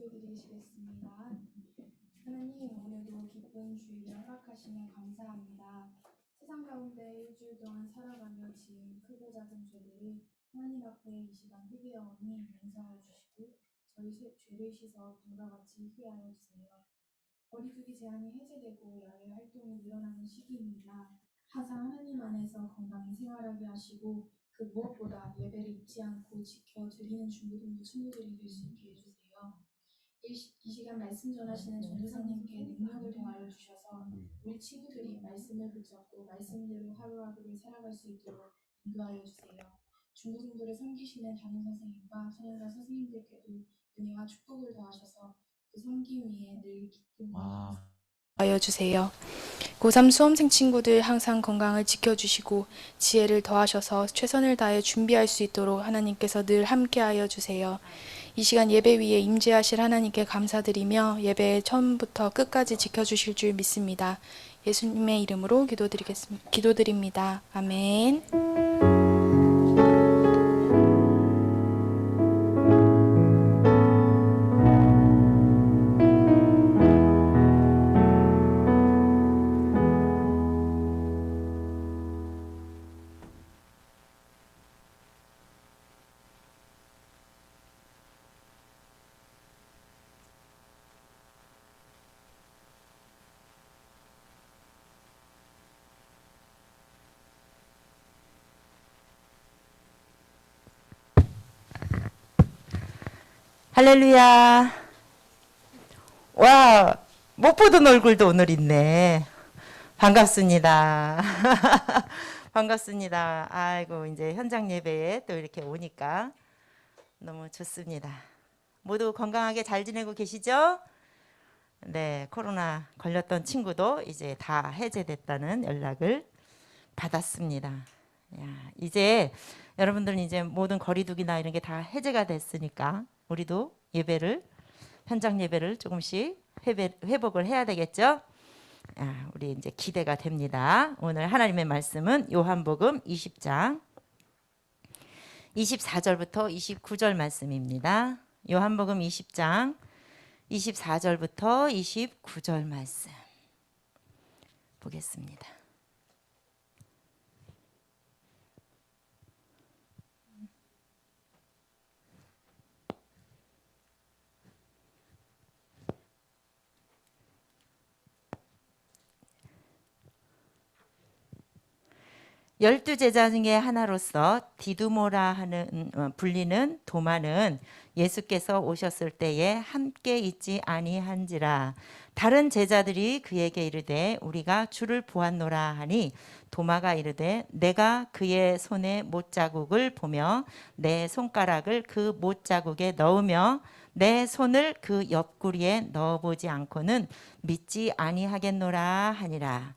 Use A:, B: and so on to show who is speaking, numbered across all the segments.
A: 기도드리시겠습니다. 하나님, 오늘도 기쁜 주일을 허락하시며 감사합니다. 세상 가운데 일주일 동안 살아가며 지은 크고 작은 죄들을 하나님 앞에 이 시간 회개하오니 용서하여 주시고 저희 죄를 씻어 눈과 같이 희게하여 주세요. 거리두기 제한이 해제되고 야외 활동이 늘어나는 시기입니다. 항상 하나님 안에서 건강히 생활하게 하시고 그 무엇보다 예배를 잊지 않고 지켜 드리는 중고등부 친구들이 될 수 있게 해주세요. 이 시간 말씀 전하시는 전도사님께 능력을 더하여 주셔서 우리 친구들이 말씀을 붙잡고 말씀대로 하루하루를 살아갈 수 있도록 인도하여 주세요. 중고등부를 섬기시는 담임선생님과 선행과 선생님들께도 은혜와 축복을 더하셔서 그 섬김 위에 늘 기쁨과 하여 주세요. 고3 수험생 친구들 항상 건강을 지켜주시고 지혜를 더하셔서 최선을 다해 준비할 수 있도록 하나님께서 늘 함께하여 주세요. 이 시간 예배 위에 임재하실 하나님께 감사드리며 예배 처음부터 끝까지 지켜주실 줄 믿습니다. 예수님의 이름으로 기도드립니다. 아멘.
B: 할렐루야. 와, 못 보던 얼굴도 오늘 있네. 반갑습니다. 반갑습니다. 아이고, 이제 현장 예배에 또 이렇게 오니까 너무 좋습니다. 모두 건강하게 잘 지내고 계시죠? 네, 코로나 걸렸던 친구도 이제 다 해제됐다는 연락을 받았습니다. 야, 이제 여러분들은 이제 모든 거리두기나 이런 게 다 해제가 됐으니까 우리도 현장 예배를 조금씩 회복을 해야 되겠죠? 우리 이제 기대가 됩니다. 오늘 하나님의 말씀은 요한복음 20장 24절부터 29절 말씀입니다. 요한복음 20장 24절부터 29절 말씀 보겠습니다. 12제자 중에 하나로서 디두모라 불리는 도마는 예수께서 오셨을 때에 함께 있지 아니한지라. 다른 제자들이 그에게 이르되 우리가 주를 보았노라 하니 도마가 이르되 내가 그의 손에 못자국을 보며 내 손가락을 그 못자국에 넣으며 내 손을 그 옆구리에 넣어보지 않고는 믿지 아니하겠노라 하니라.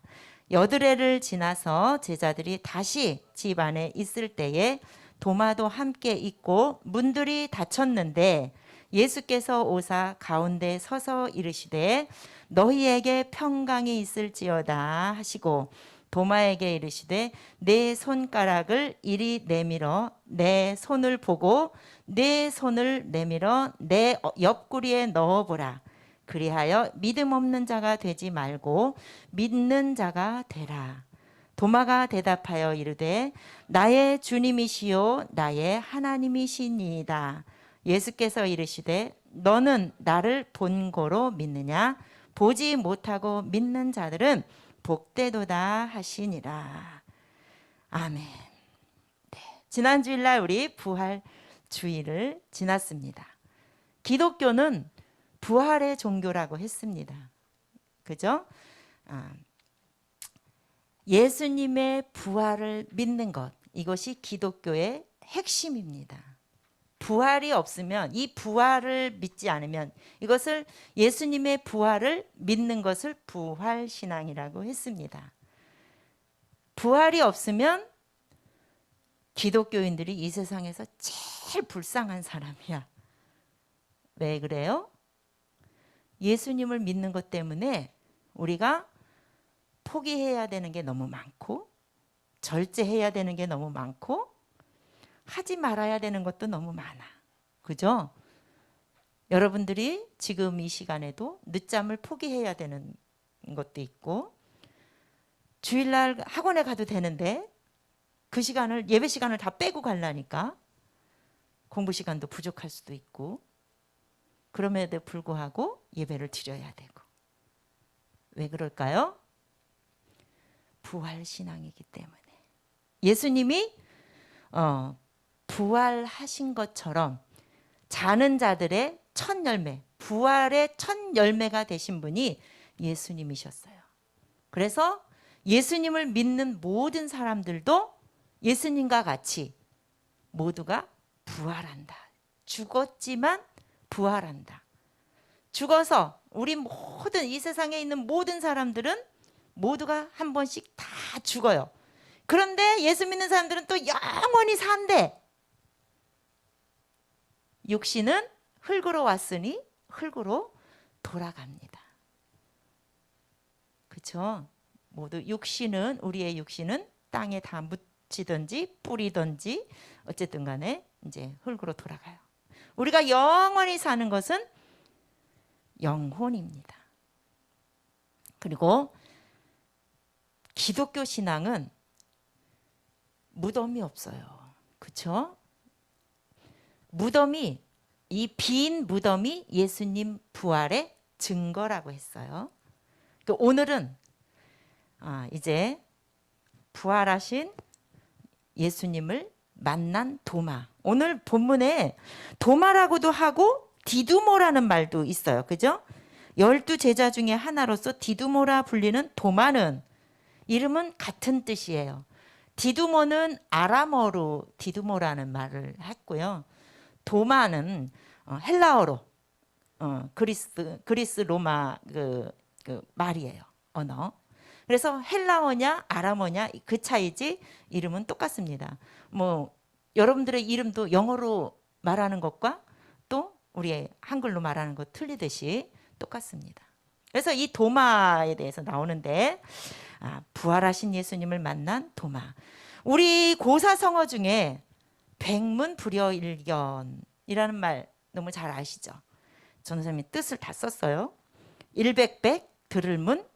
B: 여드레를 지나서 제자들이 다시 집 안에 있을 때에 도마도 함께 있고 문들이 닫혔는데 예수께서 오사 가운데 서서 이르시되 너희에게 평강이 있을지어다 하시고 도마에게 이르시되 내 손가락을 이리 내밀어 내 손을 보고 내 손을 내밀어 내 옆구리에 넣어보라. 그리하여 믿음 없는 자가 되지 말고 믿는 자가 되라. 도마가 대답하여 이르되 나의 주님이시요 나의 하나님이시니이다. 예수께서 이르시되 너는 나를 본고로 믿느냐? 보지 못하고 믿는 자들은 복되도다 하시니라. 아멘. 네, 지난 주일날 우리 부활 주일을 지났습니다. 기독교는 부활의 종교라고 했습니다. 그죠? 예수님의 부활을 믿는 것, 이것이 기독교의 핵심입니다. 부활이 없으면, 이 부활을 믿지 않으면, 이것을 예수님의 부활을 믿는 것을 부활신앙이라고 했습니다. 부활이 없으면 기독교인들이 이 세상에서 제일 불쌍한 사람이야. 왜 그래요? 예수님을 믿는 것 때문에 우리가 포기해야 되는 게 너무 많고 절제해야 되는 게 너무 많고 하지 말아야 되는 것도 너무 많아. 그죠? 여러분들이 지금 이 시간에도 늦잠을 포기해야 되는 것도 있고, 주일날 학원에 가도 되는데 그 시간을, 예배 시간을 다 빼고 가려니까 공부 시간도 부족할 수도 있고, 그럼에도 불구하고 예배를 드려야 되고. 왜 그럴까요? 부활신앙이기 때문에. 예수님이 부활하신 것처럼 자는 자들의 첫 열매, 부활의 첫 열매가 되신 분이 예수님이셨어요. 그래서 예수님을 믿는 모든 사람들도 예수님과 같이 모두가 부활한다. 죽었지만 부활한다. 죽어서 우리 모든 이 세상에 있는 모든 사람들은 모두가 한 번씩 다 죽어요. 그런데 예수 믿는 사람들은 또 영원히 산대. 육신은 흙으로 왔으니 흙으로 돌아갑니다. 그렇죠? 모두 육신은, 우리의 육신은 땅에 다 묻히든지 뿌리든지 어쨌든 간에 이제 흙으로 돌아가요. 우리가 영원히 사는 것은 영혼입니다. 그리고 기독교 신앙은 무덤이 없어요. 그렇죠? 무덤이, 이 빈 무덤이 예수님 부활의 증거라고 했어요. 오늘은 이제 부활하신 예수님을 만난 도마. 오늘 본문에 도마라고도 하고 디두모라는 말도 있어요. 그죠? 12제자 중에 하나로서 디두모라 불리는 도마는 이름은 같은 뜻이에요. 디두모는 아람어로 디두모라는 말을 했고요. 도마는 헬라어로 그리스 로마 그 말이에요. 언어. 그래서 헬라어냐 아람어냐 그 차이지 이름은 똑같습니다. 뭐 여러분들의 이름도 영어로 말하는 것과 또 우리의 한글로 말하는 것 틀리듯이 똑같습니다. 그래서 이 도마에 대해서 나오는데 부활하신 예수님을 만난 도마. 우리 고사성어 중에 백문불여일견이라는 말 너무 잘 아시죠? 전도사님이 뜻을 다 썼어요. 일백백, 들을문,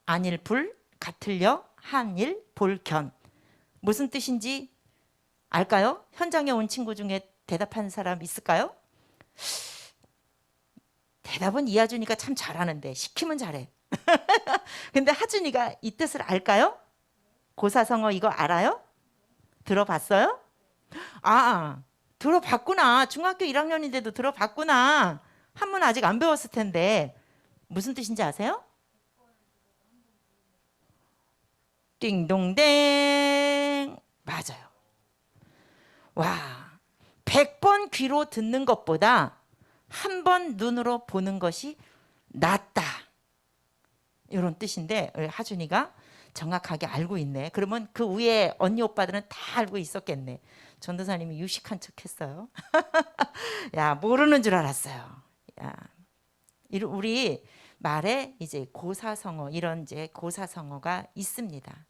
B: 안일불, 같을려, 한일, 볼견. 무슨 뜻인지 알까요? 현장에 온 친구 중에 대답하는 사람 있을까요? 대답은 이하준이가 참 잘하는데 시키면 잘해. 근데 하준이가 이 뜻을 알까요? 고사성어 이거 알아요? 들어봤어요? 들어봤구나. 중학교 1학년인데도 들어봤구나. 한문 아직 안 배웠을 텐데 무슨 뜻인지 아세요? 띵동댕. 맞아요. 와, 100번 귀로 듣는 것보다 한 번 눈으로 보는 것이 낫다. 이런 뜻인데 하준이가 정확하게 알고 있네. 그러면 그 위에 언니 오빠들은 다 알고 있었겠네. 전도사님이 유식한 척 했어요. 야, 모르는 줄 알았어요. 야, 우리 말에 이제 고사성어, 이런 이제 고사성어가 있습니다.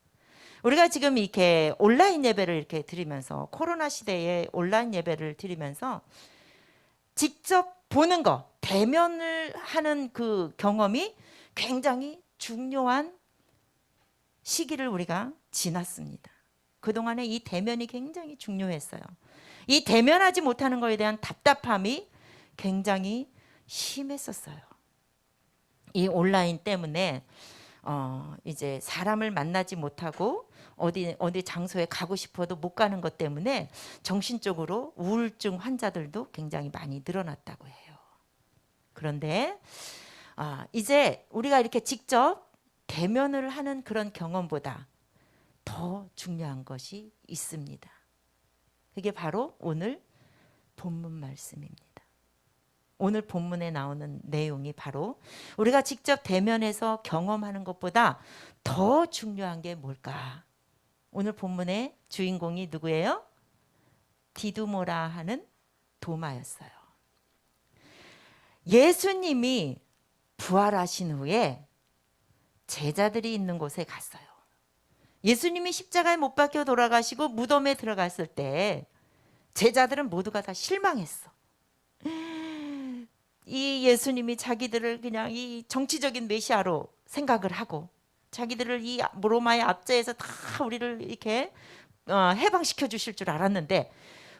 B: 우리가 지금 이렇게 온라인 예배를 이렇게 드리면서, 코로나 시대에 온라인 예배를 드리면서 직접 보는 거, 대면을 하는 그 경험이 굉장히 중요한 시기를 우리가 지났습니다. 그동안에 이 대면이 굉장히 중요했어요. 이 대면하지 못하는 것에 대한 답답함이 굉장히 심했었어요. 이 온라인 때문에 이제 사람을 만나지 못하고 어디 장소에 가고 싶어도 못 가는 것 때문에 정신적으로 우울증 환자들도 굉장히 많이 늘어났다고 해요. 그런데 이제 우리가 이렇게 직접 대면을 하는 그런 경험보다 더 중요한 것이 있습니다. 그게 바로 오늘 본문 말씀입니다. 오늘 본문에 나오는 내용이 바로 우리가 직접 대면해서 경험하는 것보다 더 중요한 게 뭘까? 오늘 본문의 주인공이 누구예요? 디두모라 하는 도마였어요. 예수님이 부활하신 후에 제자들이 있는 곳에 갔어요. 예수님이 십자가에 못 박혀 돌아가시고 무덤에 들어갔을 때 제자들은 모두가 다 실망했어. 이 예수님이 자기들을 그냥 이 정치적인 메시아로 생각을 하고 자기들을 이 로마의 압제에서 다 우리를 이렇게 해방시켜 주실 줄 알았는데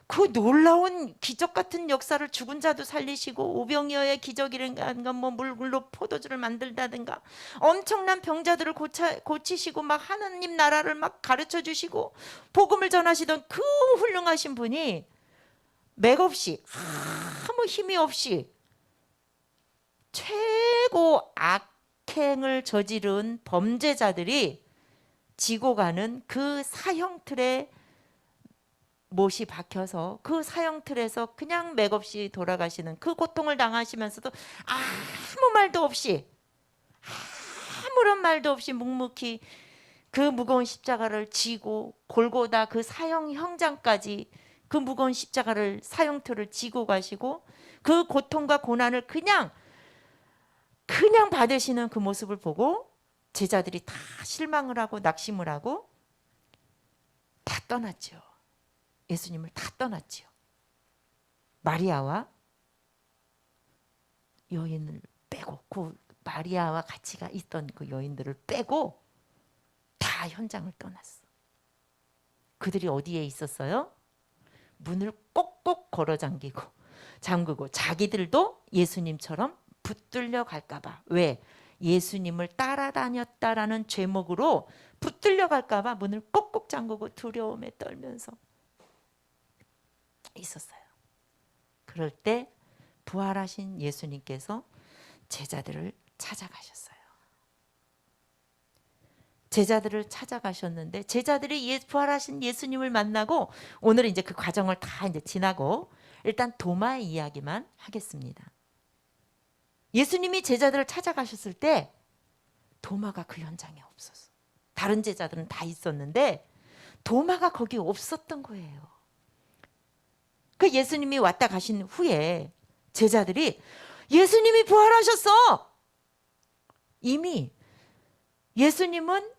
B: 그 놀라운 기적 같은 역사를 죽은 자도 살리시고 오병이어의 기적이라든가 뭐 물로 포도주를 만들다든가 엄청난 병자들을 고치시고 막 하나님 나라를 막 가르쳐 주시고 복음을 전하시던 그 훌륭하신 분이 맥없이 아무 힘이 없이 최고 악행을 저지른 범죄자들이 지고 가는 그 사형틀에 못이 박혀서 그 사형틀에서 그냥 맥없이 돌아가시는 그 고통을 당하시면서도 아무 말도 없이 아무런 말도 없이 묵묵히 그 무거운 십자가를 지고 골고다 그 사형 형장까지 그 무거운 십자가를 사형틀을 지고 가시고 그 고통과 고난을 그냥 받으시는 그 모습을 보고 제자들이 다 실망을 하고 낙심을 하고 다 떠났죠. 예수님을 다 떠났지요. 마리아와 여인을 빼고 그 마리아와 같이 있던 그 여인들을 빼고 다 현장을 떠났어. 그들이 어디에 있었어요? 문을 꼭꼭 걸어 잠그고 자기들도 예수님처럼 붙들려 갈까 봐. 왜? 예수님을 따라다녔다라는 죄목으로 붙들려 갈까 봐 문을 꼭꼭 잠그고 두려움에 떨면서 있었어요. 그럴 때 부활하신 예수님께서 제자들을 찾아가셨어요. 제자들을 찾아가셨는데 제자들이 부활하신 예수님을 만나고 오늘은 이제 그 과정을 다 이제 지나고 일단 도마의 이야기만 하겠습니다. 예수님이 제자들을 찾아가셨을 때 도마가 그 현장에 없었어. 다른 제자들은 다 있었는데 도마가 거기 없었던 거예요. 그 예수님이 왔다 가신 후에 제자들이 예수님이 부활하셨어. 이미 예수님은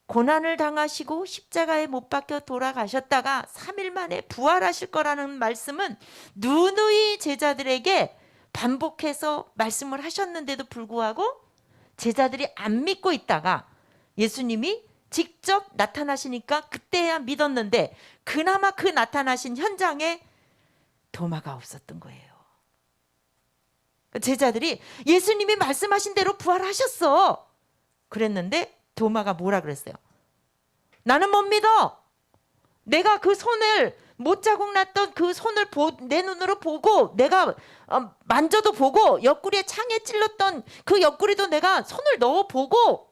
B: 고난을 당하시고 십자가에 못 박혀 돌아가셨다가 3일 만에 부활하실 거라는 말씀은 누누이 제자들에게 반복해서 말씀을 하셨는데도 불구하고 제자들이 안 믿고 있다가 예수님이 직접 나타나시니까 그때야 믿었는데 그나마 그 나타나신 현장에 도마가 없었던 거예요. 제자들이 예수님이 말씀하신 대로 부활하셨어. 그랬는데 도마가 뭐라 그랬어요? 나는 못 믿어. 내가 그 손을 못자국 났던 그 손을 내 눈으로 보고 내가 만져도 보고 옆구리에 창에 찔렀던 그 옆구리도 내가 손을 넣어 보고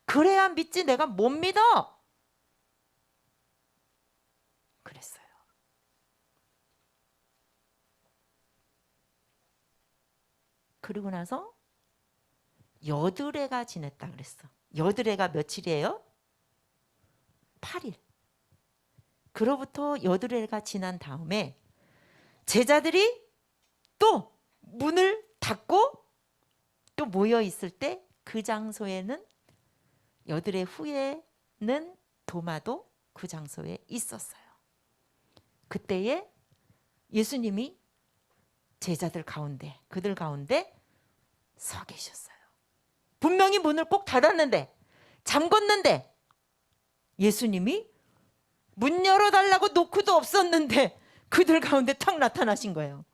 B: 그래야 믿지 내가 못 믿어. 그랬어요. 그리고 나서 여드레가 지냈다 그랬어. 여드레가 며칠이에요? 8일. 그로부터 여드레가 지난 다음에 제자들이 또 문을 닫고 또 모여 있을 때 그 장소에는 여드레 후에는 도마도 그 장소에 있었어요. 그때에 예수님이 제자들 가운데 그들 가운데 서 계셨어요. 분명히 문을 꼭 닫았는데 잠궜는데 예수님이 문 열어달라고 노크도 없었는데 그들 가운데 탁 나타나신 거예요.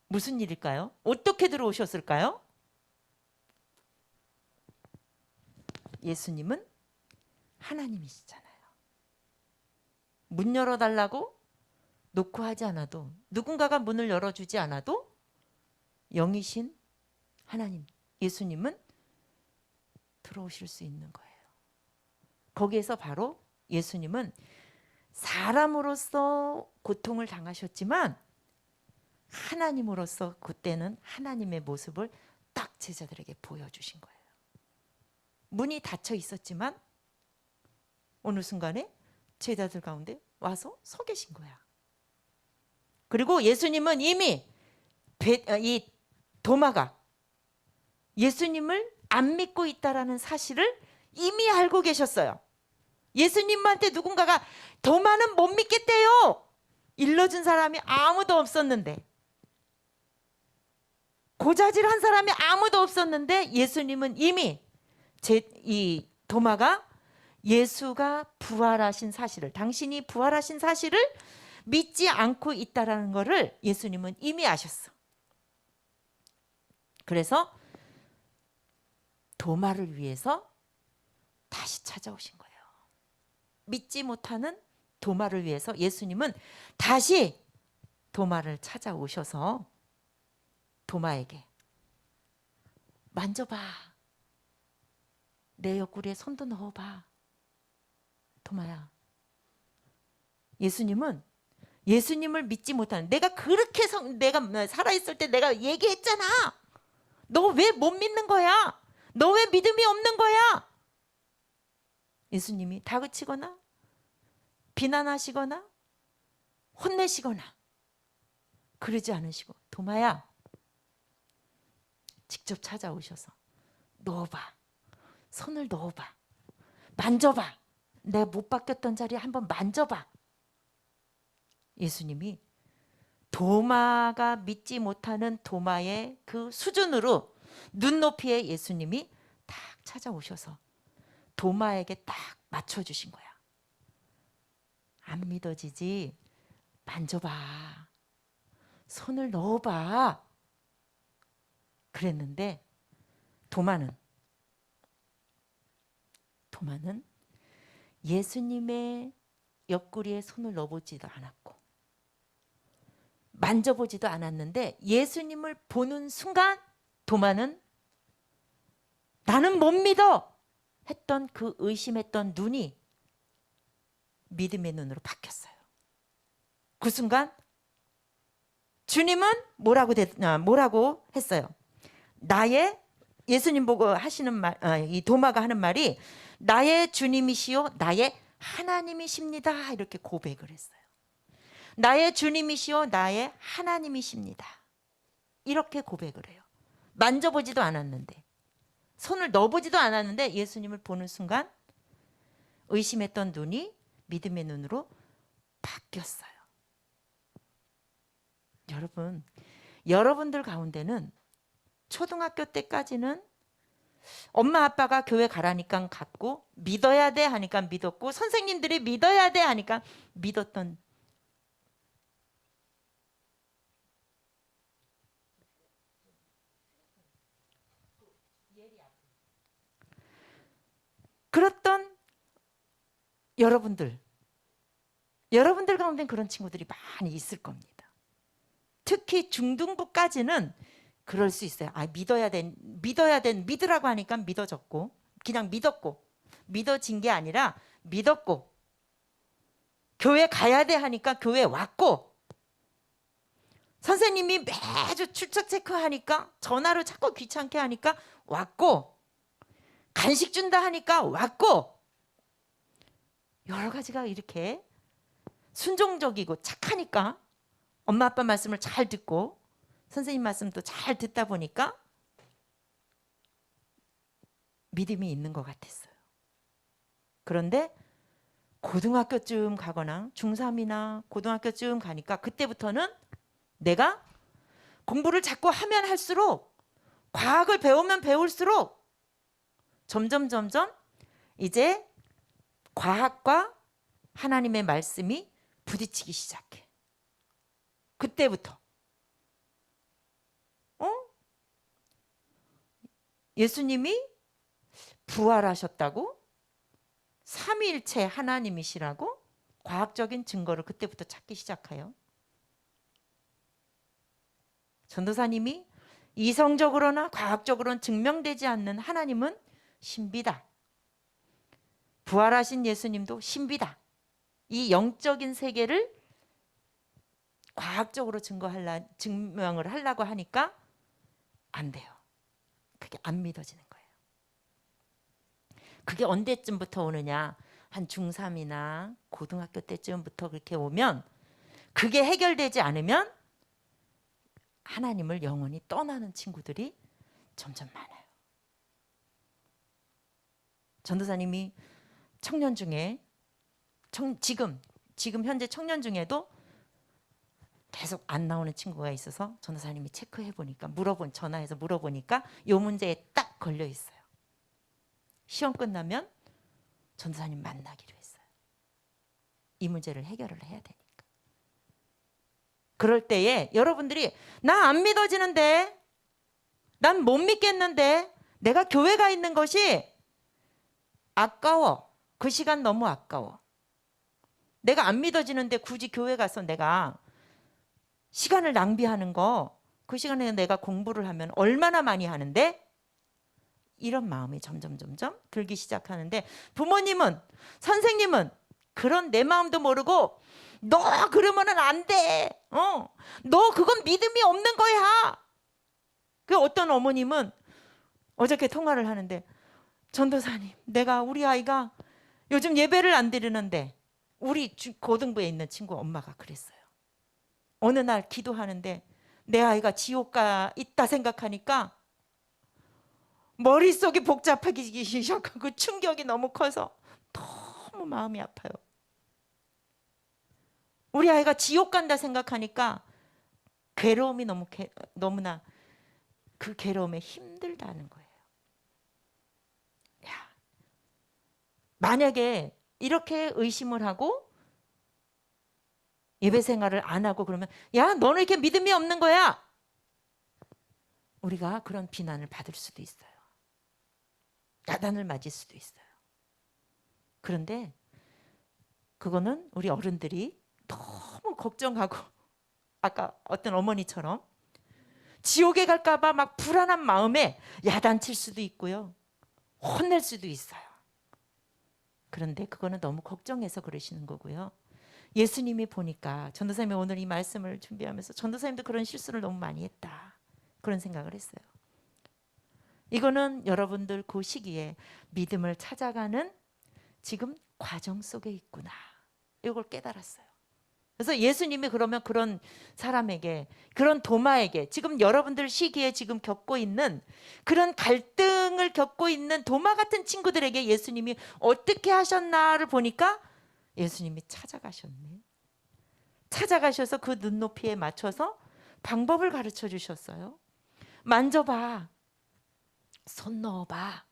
B: 무슨 일일까요? 어떻게 들어오셨을까요? 예수님은 하나님이시잖아요. 문 열어달라고 노크하지 않아도 누군가가 문을 열어주지 않아도 영이신 하나님 예수님은 들어오실 수 있는 거예요. 거기에서 바로 예수님은 사람으로서 고통을 당하셨지만 하나님으로서 그때는 하나님의 모습을 딱 제자들에게 보여주신 거예요. 문이 닫혀 있었지만 어느 순간에 제자들 가운데 와서 서 계신 거야. 그리고 예수님은 이미 이 도마가 예수님을 안 믿고 있다라는 사실을 이미 알고 계셨어요. 예수님한테 누군가가 도마는 못 믿겠대요. 일러준 사람이 아무도 없었는데 고자질한 사람이 아무도 없었는데 예수님은 이미 이 도마가 예수가 부활하신 사실을, 당신이 부활하신 사실을 믿지 않고 있다라는 것을 예수님은 이미 아셨어. 그래서 도마를 위해서 다시 찾아오신 거예요. 믿지 못하는 도마를 위해서 예수님은 다시 도마를 찾아오셔서 도마에게 만져봐. 내 옆구리에 손도 넣어봐. 도마야. 예수님을 믿지 못하는, 내가 그렇게 내가 살아있을 때 내가 얘기했잖아. 너 왜 못 믿는 거야? 너 왜 믿음이 없는 거야? 예수님이 다그치거나 비난하시거나 혼내시거나 그러지 않으시고, 도마야, 직접 찾아오셔서 넣어봐. 손을 넣어봐. 만져봐. 내가 못 바뀌었던 자리에 한번 만져봐. 예수님이 도마가 믿지 못하는 도마의 그 수준으로 눈높이에 예수님이 딱 찾아오셔서 도마에게 딱 맞춰주신 거야. 안 믿어지지? 만져봐. 손을 넣어봐. 그랬는데 도마는 예수님의 옆구리에 손을 넣어보지도 않았고 만져보지도 않았는데, 예수님을 보는 순간 도마는 나는 못 믿어 했던 그 의심했던 눈이 믿음의 눈으로 바뀌었어요. 그 순간 주님은 뭐라고 했어요? 예수님 보고 하시는 말, 이 도마가 하는 말이 나의 주님이시요 나의 하나님이십니다. 이렇게 고백을 했어요. 나의 주님이시요 나의 하나님이십니다. 이렇게 고백을 해요. 만져보지도 않았는데, 손을 넣어보지도 않았는데 예수님을 보는 순간 의심했던 눈이 믿음의 눈으로 바뀌었어요. 여러분들 가운데는 초등학교 때까지는 엄마 아빠가 교회 가라니까 갔고, 믿어야 돼 하니까 믿었고, 선생님들이 믿어야 돼 하니까 믿었던, 그랬던 여러분들 가운데 그런 친구들이 많이 있을 겁니다. 특히 중등부까지는 그럴 수 있어요. 믿어야 돼. 믿으라고 하니까 믿어졌고, 그냥 믿었고, 믿어진 게 아니라 믿었고, 교회 가야 돼 하니까 교회 왔고, 선생님이 매주 출석 체크하니까, 전화로 자꾸 귀찮게 하니까 왔고, 간식 준다 하니까 왔고, 여러 가지가 이렇게 순종적이고 착하니까 엄마 아빠 말씀을 잘 듣고 선생님 말씀도 잘 듣다 보니까 믿음이 있는 것 같았어요. 그런데 고등학교쯤 가거나 중3이나 고등학교쯤 가니까 그때부터는 내가 공부를 자꾸 하면 할수록, 과학을 배우면 배울수록 점점 이제 과학과 하나님의 말씀이 부딪히기 시작해. 그때부터 예수님이 부활하셨다고, 삼위일체 하나님이시라고 과학적인 증거를 그때부터 찾기 시작해요. 전도사님이 이성적으로나 과학적으로는 증명되지 않는 하나님은 신비다. 부활하신 예수님도 신비다. 이 영적인 세계를 과학적으로 증명을 하려고 하니까 안 돼요. 그게 안 믿어지는 거예요. 그게 언제쯤부터 오느냐? 한 중3이나 고등학교 때쯤부터 그렇게 오면, 그게 해결되지 않으면 하나님을 영원히 떠나는 친구들이 점점 많아요. 전도사님이 청년 중에 지금 현재 청년 중에도 계속 안 나오는 친구가 있어서 전도사님이 체크해 보니까 전화해서 물어보니까 요 문제에 딱 걸려 있어요. 시험 끝나면 전도사님 만나기로 했어요. 이 문제를 해결을 해야 되니까. 그럴 때에 여러분들이 나 안 믿어지는데, 난 못 믿겠는데, 내가 교회 가 있는 것이 아까워. 그 시간 너무 아까워. 내가 안 믿어지는데 굳이 교회 가서 내가 시간을 낭비하는 거, 그 시간에 내가 공부를 하면 얼마나 많이 하는데? 이런 마음이 점점 들기 시작하는데, 부모님은, 선생님은 그런 내 마음도 모르고 너 그러면은 안 돼. 너 그건 믿음이 없는 거야. 그 어떤 어머님은 어저께 통화를 하는데, 전도사님, 우리 아이가 요즘 예배를 안 드리는데, 우리 고등부에 있는 친구 엄마가 그랬어요. 어느 날 기도하는데 내 아이가 지옥 가 있다 생각하니까 머릿속이 복잡해지기 시작하고 그 충격이 너무 커서 너무 마음이 아파요. 우리 아이가 지옥 간다 생각하니까 괴로움이 너무나 그 괴로움에 힘들다는 거예요. 야, 만약에 이렇게 의심을 하고 예배 생활을 안 하고 그러면, 야, 너는 이렇게 믿음이 없는 거야. 우리가 그런 비난을 받을 수도 있어요. 야단을 맞을 수도 있어요. 그런데 그거는 우리 어른들이 너무 걱정하고, 아까 어떤 어머니처럼 지옥에 갈까 봐 막 불안한 마음에 야단칠 수도 있고요. 혼낼 수도 있어요. 그런데 그거는 너무 걱정해서 그러시는 거고요. 예수님이 보니까, 전도사님이 오늘 이 말씀을 준비하면서 전도사님도 그런 실수를 너무 많이 했다, 그런 생각을 했어요. 이거는 여러분들 그 시기에 믿음을 찾아가는 지금 과정 속에 있구나, 이걸 깨달았어요. 그래서 예수님이 그러면 그런 사람에게, 그런 도마에게, 지금 여러분들 시기에 지금 겪고 있는 그런 갈등을 겪고 있는 도마 같은 친구들에게 예수님이 어떻게 하셨나를 보니까 예수님이 찾아가셨네. 찾아가셔서 그 눈높이에 맞춰서 방법을 가르쳐 주셨어요. 만져봐. 손 넣어봐.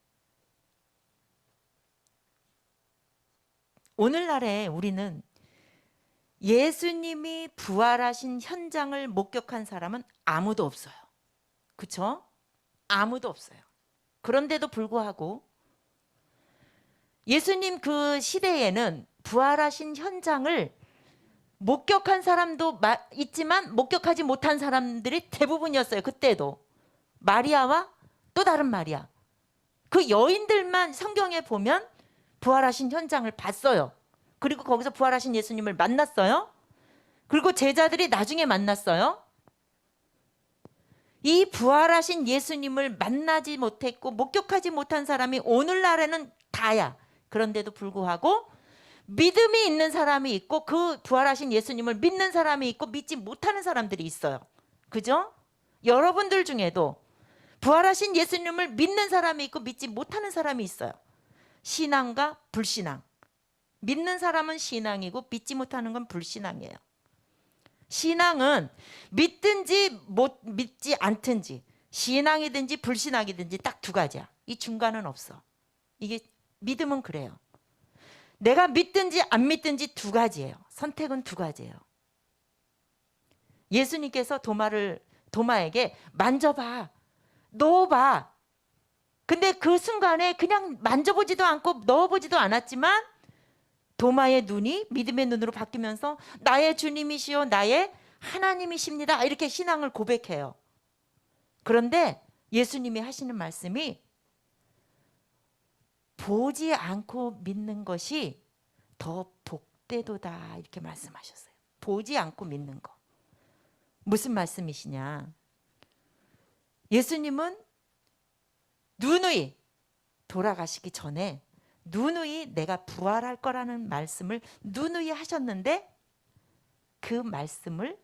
B: 오늘날에 우리는 예수님이 부활하신 현장을 목격한 사람은 아무도 없어요. 그렇죠? 아무도 없어요. 그런데도 불구하고 예수님 그 시대에는 부활하신 현장을 목격한 사람도 있지만 목격하지 못한 사람들이 대부분이었어요. 그때도 마리아와 또 다른 마리아, 그 여인들만 성경에 보면 부활하신 현장을 봤어요. 그리고 거기서 부활하신 예수님을 만났어요. 그리고 제자들이 나중에 만났어요. 이 부활하신 예수님을 만나지 못했고 목격하지 못한 사람이 오늘날에는 다야. 그런데도 불구하고 믿음이 있는 사람이 있고, 그 부활하신 예수님을 믿는 사람이 있고, 믿지 못하는 사람들이 있어요. 그죠? 여러분들 중에도 부활하신 예수님을 믿는 사람이 있고 믿지 못하는 사람이 있어요. 신앙과 불신앙. 믿는 사람은 신앙이고 믿지 못하는 건 불신앙이에요. 신앙은 믿든지 못 믿지 않든지, 신앙이든지 불신앙이든지 딱 두 가지야. 이 중간은 없어. 이게 믿음은 그래요. 내가 믿든지 안 믿든지 두 가지예요. 선택은 두 가지예요. 예수님께서 도마에게 만져봐, 넣어봐. 근데 그 순간에 그냥 만져보지도 않고 넣어보지도 않았지만 도마의 눈이 믿음의 눈으로 바뀌면서 나의 주님이시요 나의 하나님이십니다, 이렇게 신앙을 고백해요. 그런데 예수님이 하시는 말씀이 보지 않고 믿는 것이 더 복되도다, 이렇게 말씀하셨어요. 보지 않고 믿는 거. 무슨 말씀이시냐? 예수님은 누누이 돌아가시기 전에 누누이 내가 부활할 거라는 말씀을 누누이 하셨는데 그 말씀을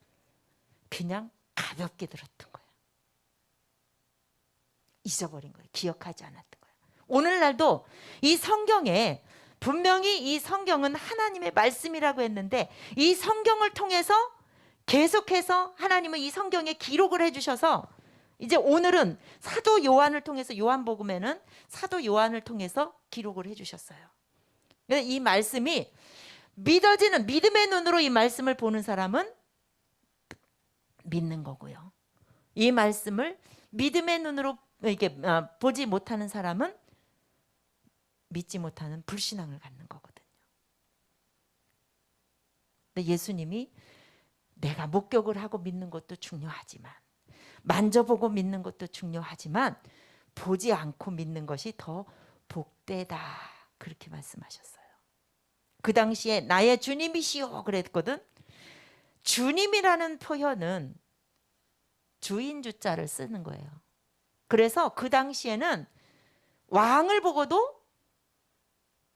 B: 그냥 가볍게 들었던 거예요. 잊어버린 거예요. 기억하지 않았던 거예요. 오늘날도 이 성경에 분명히 이 성경은 하나님의 말씀이라고 했는데 이 성경을 통해서 계속해서 하나님은 이 성경에 기록을 해주셔서 이제 오늘은 사도 요한을 통해서 요한복음에는 사도 요한을 통해서 기록을 해주셨어요. 이 말씀이 믿어지는 믿음의 눈으로 이 말씀을 보는 사람은 믿는 거고요. 이 말씀을 믿음의 눈으로 이렇게 보지 못하는 사람은 믿지 못하는 불신앙을 갖는 거거든요. 근데 예수님이 내가 목격을 하고 믿는 것도 중요하지만 만져보고 믿는 것도 중요하지만 보지 않고 믿는 것이 더 복되다 그렇게 말씀하셨어요. 그 당시에 나의 주님이시오 그랬거든. 주님이라는 표현은 주인 주자를 쓰는 거예요. 그래서 그 당시에는 왕을 보고도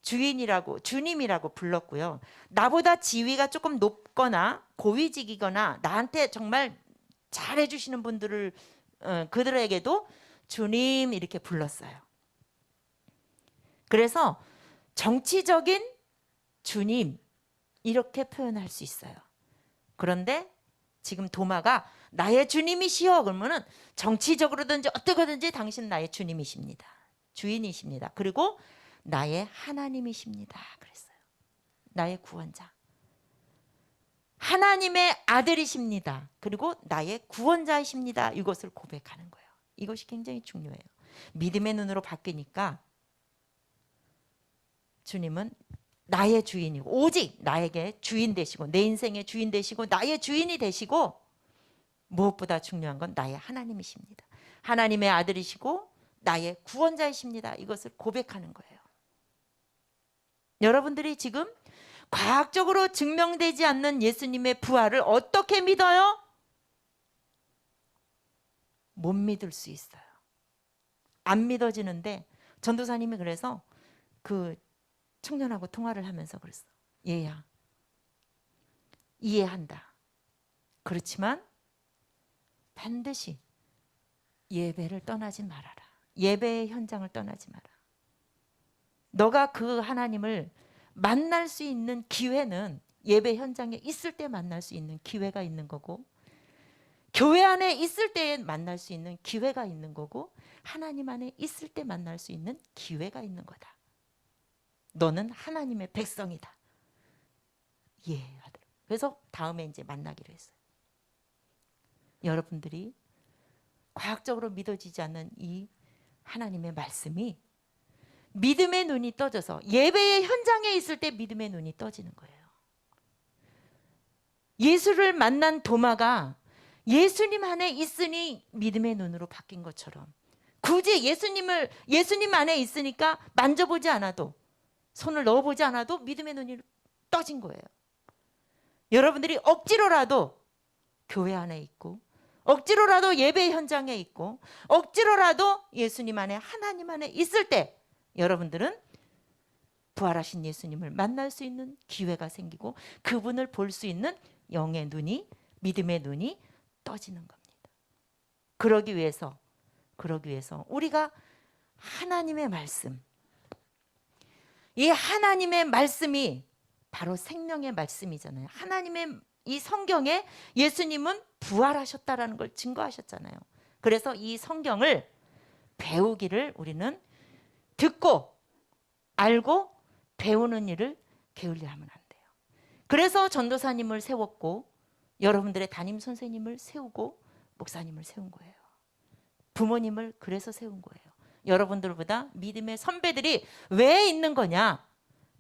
B: 주인이라고 주님이라고 불렀고요. 나보다 지위가 조금 높거나 고위직이거나 나한테 정말 잘해주시는 분들을 그들에게도 주님 이렇게 불렀어요. 그래서 정치적인 주님 이렇게 표현할 수 있어요. 그런데 지금 도마가 나의 주님이시여 그러면은 정치적으로든지 어떻게든지 당신 나의 주님이십니다. 주인이십니다. 그리고 나의 하나님이십니다. 그랬어요. 나의 구원자. 하나님의 아들이십니다. 그리고 나의 구원자이십니다. 이것을 고백하는 거예요. 이것이 굉장히 중요해요. 믿음의 눈으로 바뀌니까 주님은 나의 주인이고 오직 나에게 주인 되시고 내 인생의 주인 되시고 나의 주인이 되시고 무엇보다 중요한 건 나의 하나님이십니다. 하나님의 아들이시고 나의 구원자이십니다. 이것을 고백하는 거예요. 여러분들이 지금 과학적으로 증명되지 않는 예수님의 부활을 어떻게 믿어요? 못 믿을 수 있어요. 안 믿어지는데 전도사님이 그래서 그 청년하고 통화를 하면서 그랬어. 얘야, 이해한다. 그렇지만 반드시 예배를 떠나지 말아라. 예배의 현장을 떠나지 마라. 너가 그 하나님을 만날 수 있는 기회는 예배 현장에 있을 때 만날 수 있는 기회가 있는 거고 교회 안에 있을 때에 만날 수 있는 기회가 있는 거고 하나님 안에 있을 때 만날 수 있는 기회가 있는 거다. 너는 하나님의 백성이다. 이해하더라고요. 그래서 다음에 이제 만나기로 했어요. 여러분들이 과학적으로 믿어지지 않는 이 하나님의 말씀이 믿음의 눈이 떠져서 예배의 현장에 있을 때 믿음의 눈이 떠지는 거예요. 예수를 만난 도마가 예수님 안에 있으니 믿음의 눈으로 바뀐 것처럼 굳이 예수님 안에 있으니까 만져보지 않아도 손을 넣어보지 않아도 믿음의 눈이 떠진 거예요. 여러분들이 억지로라도 교회 안에 있고 억지로라도 예배 현장에 있고 억지로라도 예수님 안에 하나님 안에 있을 때 여러분들은 부활하신 예수님을 만날 수 있는 기회가 생기고 그분을 볼 수 있는 영의 눈이 믿음의 눈이 떠지는 겁니다. 그러기 위해서 우리가 하나님의 말씀 이 하나님의 말씀이 바로 생명의 말씀이잖아요. 하나님의 이 성경에 예수님은 부활하셨다라는 걸 증거하셨잖아요. 그래서 이 성경을 배우기를 우리는 듣고 알고 배우는 일을 게을리하면 안 돼요. 그래서 전도사님을 세웠고 여러분들의 담임 선생님을 세우고 목사님을 세운 거예요. 부모님을 그래서 세운 거예요. 여러분들보다 믿음의 선배들이 왜 있는 거냐?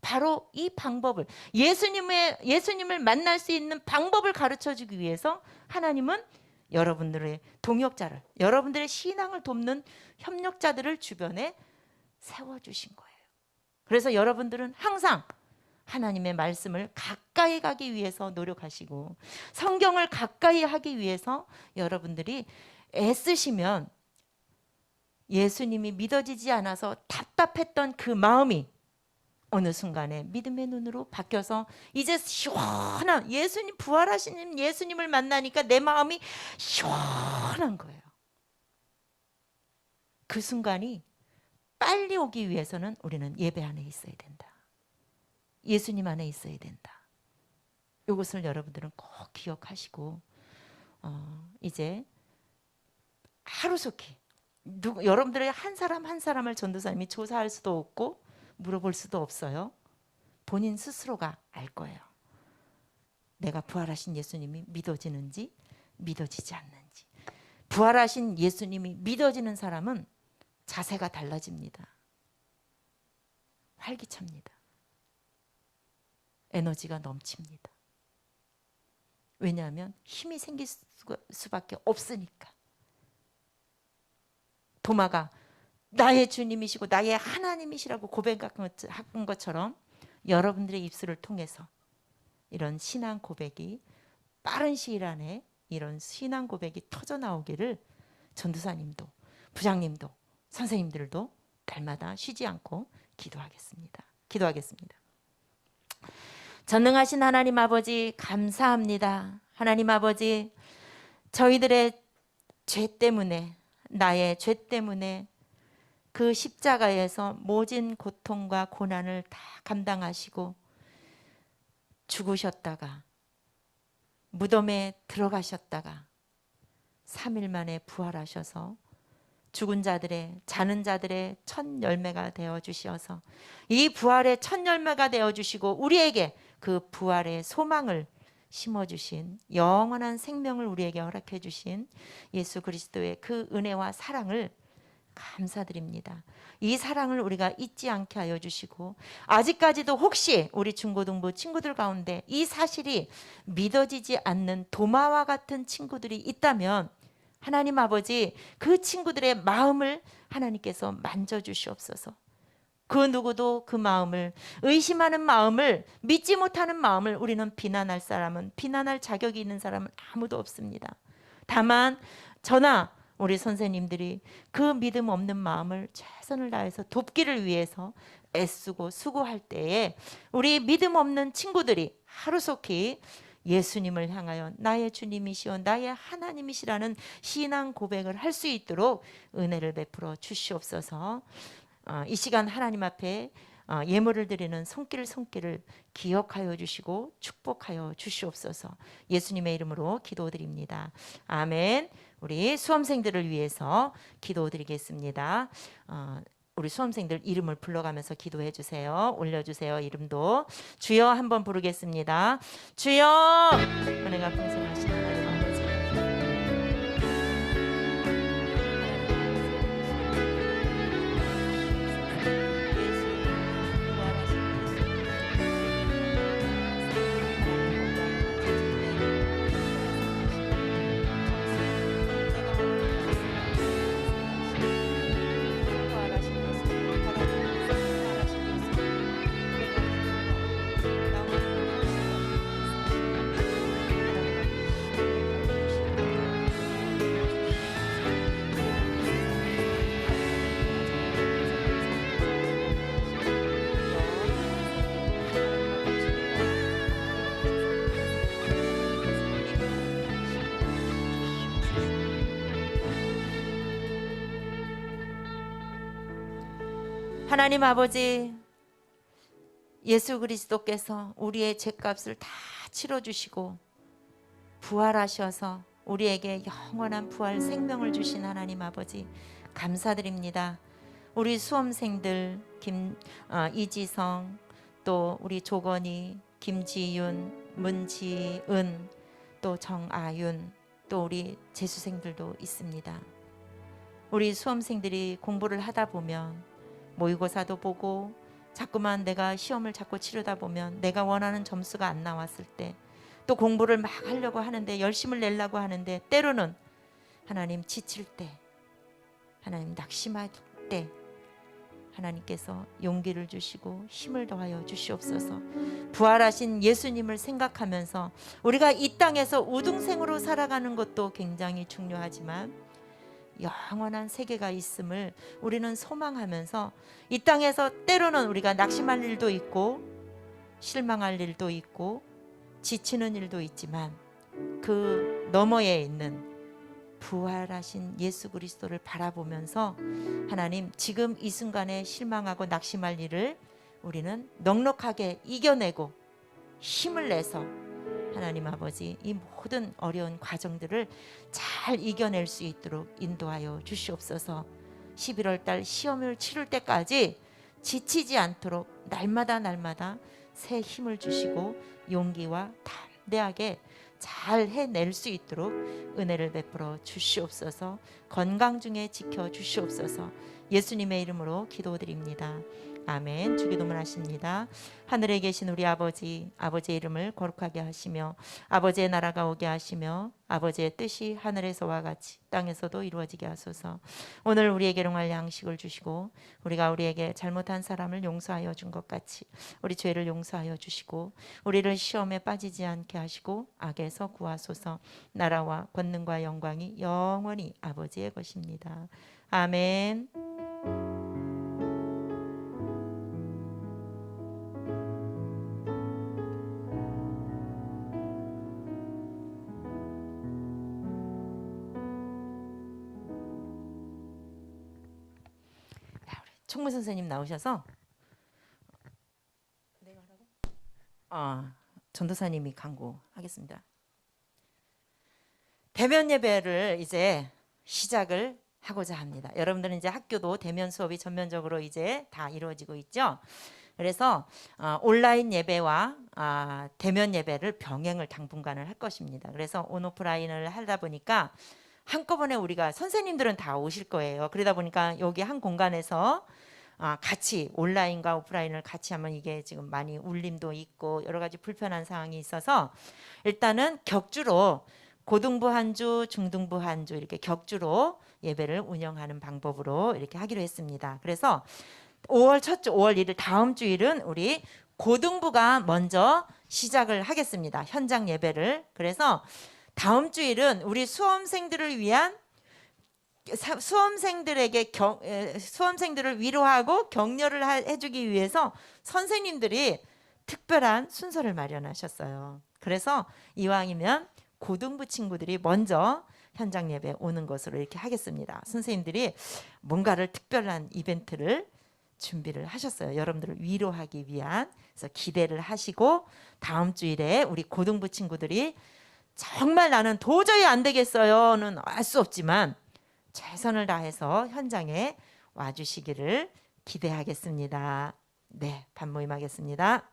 B: 바로 이 방법을 예수님을 만날 수 있는 방법을 가르쳐주기 위해서 하나님은 여러분들의 동역자를 여러분들의 신앙을 돕는 협력자들을 주변에 세워주신 거예요. 그래서 여러분들은 항상 하나님의 말씀을 가까이 가기 위해서 노력하시고 성경을 가까이 하기 위해서 여러분들이 애쓰시면 예수님이 믿어지지 않아서 답답했던 그 마음이 어느 순간에 믿음의 눈으로 바뀌어서 이제 시원한 예수님 부활하신 예수님을 만나니까 내 마음이 시원한 거예요. 그 순간이 빨리 오기 위해서는 우리는 예배 안에 있어야 된다. 예수님 안에 있어야 된다. 이것을 여러분들은 꼭 기억하시고 이제 하루속히 여러분들의 한 사람 한 사람을 전도사님이 조사할 수도 없고 물어볼 수도 없어요. 본인 스스로가 알 거예요. 내가 부활하신 예수님이 믿어지는지 믿어지지 않는지. 부활하신 예수님이 믿어지는 사람은 자세가 달라집니다. 활기찹니다. 에너지가 넘칩니다. 왜냐하면 힘이 생길 수밖에 없으니까. 도마가 나의 주님이시고 나의 하나님이시라고 고백한 것처럼 여러분들의 입술을 통해서 이런 신앙 고백이 빠른 시일 안에 이런 신앙 고백이 터져 나오기를 전도사님도 부장님도 선생님들도 날마다 쉬지 않고 기도하겠습니다. 전능하신 하나님 아버지 감사합니다. 하나님 아버지 저희들의 죄 때문에 나의 죄 때문에 그 십자가에서 모진 고통과 고난을 다 감당하시고 죽으셨다가 무덤에 들어가셨다가 3일 만에 부활하셔서 죽은 자들의 자는 자들의 첫 열매가 되어 주셔서 이 부활의 첫 열매가 되어 주시고 우리에게 그 부활의 소망을 심어 주신 영원한 생명을 우리에게 허락해 주신 예수 그리스도의 그 은혜와 사랑을 감사드립니다. 이 사랑을 우리가 잊지 않게 하여 주시고 아직까지도 혹시 우리 중고등부 친구들 가운데 이 사실이 믿어지지 않는 도마와 같은 친구들이 있다면 하나님 아버지 그 친구들의 마음을 하나님께서 만져주시옵소서. 그 누구도 그 마음을 의심하는 마음을 믿지 못하는 마음을 우리는 비난할 자격이 있는 사람은 아무도 없습니다. 다만 저나 우리 선생님들이 그 믿음 없는 마음을 최선을 다해서 돕기를 위해서 애쓰고 수고할 때에 우리 믿음 없는 친구들이 하루속히 예수님을 향하여 나의 주님이시오 나의 하나님이시라는 신앙 고백을 할 수 있도록 은혜를 베풀어 주시옵소서. 이 시간 하나님 앞에 예물을 드리는 손길을 기억하여 주시고 축복하여 주시옵소서. 예수님의 이름으로 기도드립니다. 아멘. 우리 수험생들을 위해서 기도드리겠습니다. 우리 수험생들 이름을 불러가면서 기도해 주세요. 올려주세요. 이름도 주여 한번 부르겠습니다. 주여 은혜가 풍성하신 하나님 아버지 하나님 아버지 예수 그리스도께서 우리의 죄값을 다 치러주시고 부활하셔서 우리에게 영원한 부활 생명을 주신 하나님 아버지 감사드립니다. 우리 수험생들 이지성 또 우리 조건희 김지윤 문지은 또 정아윤 또 우리 재수생들도 있습니다. 우리 수험생들이 공부를 하다 보면 모의고사도 보고 자꾸만 내가 시험을 자꾸 치르다 보면 내가 원하는 점수가 안 나왔을 때 또 공부를 막 하려고 하는데 열심을 내려고 하는데 때로는 하나님 지칠 때 하나님 낙심할 때 하나님께서 용기를 주시고 힘을 더하여 주시옵소서. 부활하신 예수님을 생각하면서 우리가 이 땅에서 우등생으로 살아가는 것도 굉장히 중요하지만 영원한 세계가 있음을 우리는 소망하면서 이 땅에서 때로는 우리가 낙심할 일도 있고 실망할 일도 있고 지치는 일도 있지만 그 너머에 있는 부활하신 예수 그리스도를 바라보면서 하나님 지금 이 순간에 실망하고 낙심할 일을 우리는 넉넉하게 이겨내고 힘을 내서 하나님 아버지 이 모든 어려운 과정들을 잘 이겨낼 수 있도록 인도하여 주시옵소서. 11월 달 시험을 치를 때까지 지치지 않도록 날마다 새 힘을 주시고 용기와 담대하게 잘 해낼 수 있도록 은혜를 베풀어 주시옵소서. 건강 중에 지켜 주시옵소서. 예수님의 이름으로 기도드립니다. 아멘. 주기도문 하십니다. 하늘에 계신 우리 아버지, 아버지의 이름을 거룩하게 하시며 아버지의 나라가 오게 하시며 아버지의 뜻이 하늘에서와 같이 땅에서도 이루어지게 하소서. 오늘 우리에게 일용할 양식을 주시고 우리가 우리에게 잘못한 사람을 용서하여 준 것 같이 우리 죄를 용서하여 주시고 우리를 시험에 빠지지 않게 하시고 악에서 구하소서. 나라와 권능과 영광이 영원히 아버지의 것입니다. 아멘. 총무 선생님 나오셔서 전도사님이 강구하겠습니다. 대면 예배를 이제 시작을 하고자 합니다. 여러분들은 이제 학교도 대면 수업이 전면적으로 이제 다 이루어지고 있죠. 그래서 온라인 예배와 대면 예배를 병행을 당분간을 할 것입니다. 그래서 온오프라인을 하다 보니까 한꺼번에 우리가 선생님들은 다 오실 거예요. 그러다 보니까 여기 한 공간에서 같이 온라인과 오프라인을 같이 하면 이게 지금 많이 울림도 있고 여러 가지 불편한 상황이 있어서 일단은 격주로 고등부 한 주, 중등부 한 주 이렇게 격주로 예배를 운영하는 방법으로 이렇게 하기로 했습니다. 그래서 5월 첫 주, 5월 1일 다음 주일은 우리 고등부가 먼저 시작을 하겠습니다. 현장 예배를. 그래서 다음 주일은 우리 수험생들을 위한 수험생들을 위로하고 격려를 해주기 위해서 선생님들이 특별한 순서를 마련하셨어요. 그래서 이왕이면 고등부 친구들이 먼저 현장 예배 오는 것으로 이렇게 하겠습니다. 선생님들이 뭔가를 특별한 이벤트를 준비를 하셨어요. 여러분들을 위로하기 위한. 그래서 기대를 하시고 다음 주일에 우리 고등부 친구들이 정말 나는 도저히 안 되겠어요는 알 수 없지만 최선을 다해서 현장에 와주시기를 기대하겠습니다. 네, 반모임 하겠습니다.